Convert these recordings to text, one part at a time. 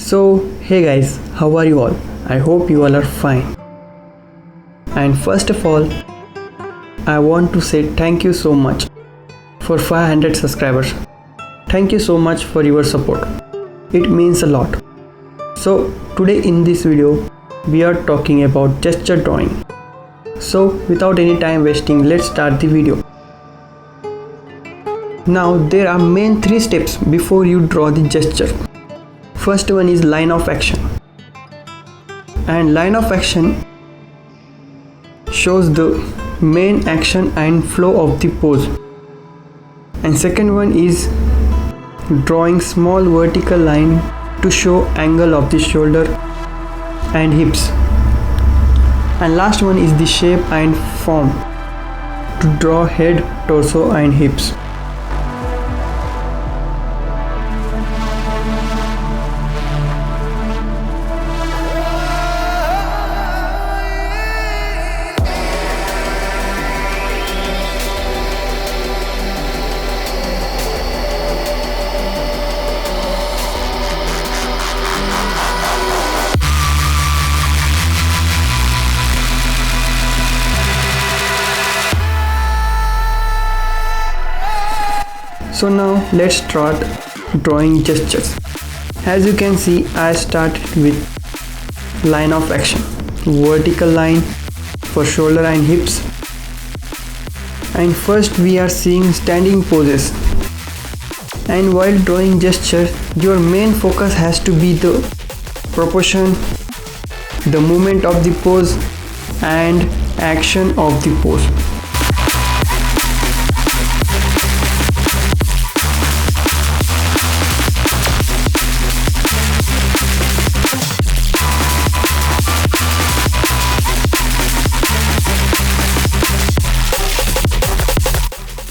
Hey guys, how are you all? I hope you all are fine. And first of all, I want to say thank you so much for 500 subscribers. Thank you so much for your support. It means a lot. So, today in this video, we are talking about gesture drawing. So, without any time wasting, let's start the video. Now, there are main 3 steps before you draw the gesture. First one is line of action, and line of action shows the main action and flow of the pose. And second one is drawing small vertical line to show angle of the shoulder and hips. And last one is the shape and form to draw head, torso and hips. So now let's start drawing gestures. As you can see, I started with line of action, vertical line for shoulder and hips. And first we are seeing standing poses. And while drawing gesture, your main focus has to be the proportion, the movement of the pose and action of the pose.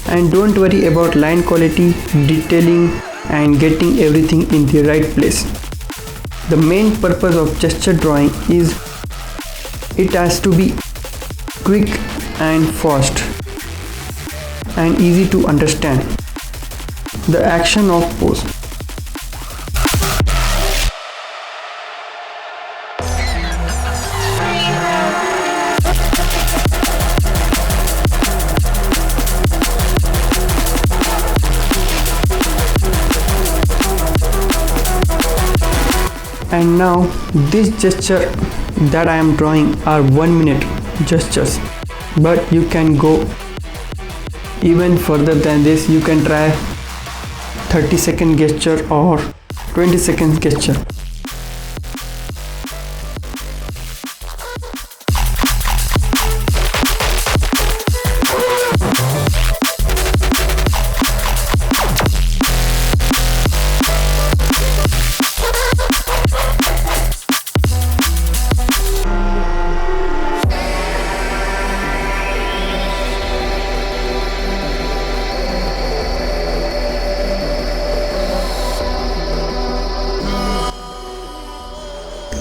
And don't worry about line quality, detailing and getting everything in the right place. The main purpose of gesture drawing is it has to be quick and fast and easy to understand. The action of pose. And now this gesture that I am drawing are 1 minute gestures, but you can go even further than this. You can try 30-second gesture or 20 seconds gesture.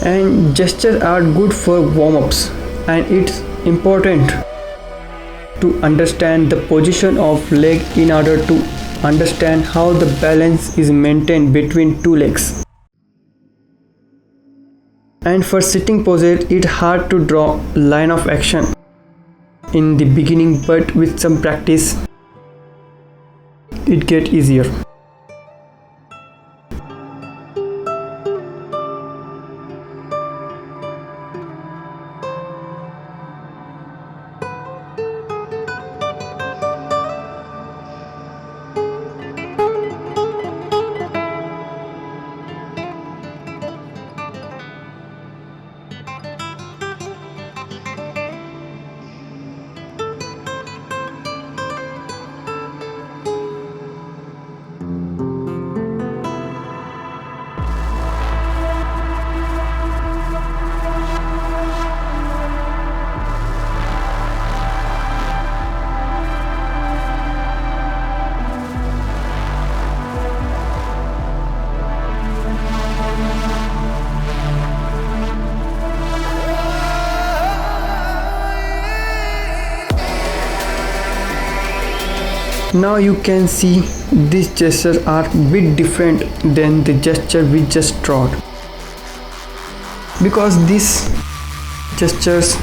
And gestures are good for warm-ups, and it's important to understand the position of leg in order to understand how the balance is maintained between 2 legs. And for sitting poses, it's hard to draw line of action in the beginning, but with some practice it gets easier. Now you can see these gestures are a bit different than the gesture we just drawed. because these gestures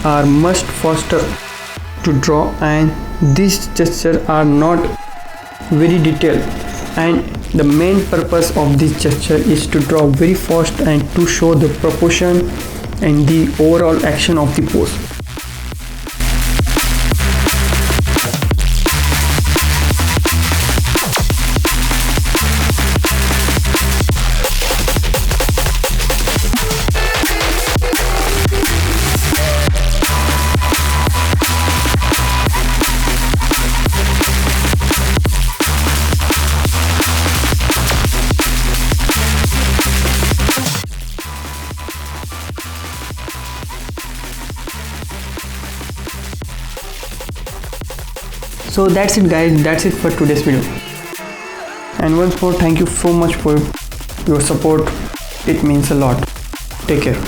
are much faster to draw, and these gestures are not very detailed, and the main purpose of this gesture is to draw very fast and to show the proportion and the overall action of the pose. So that's it guys, that's it for today's video, and once more thank you so much for your support, it means a lot. Take care.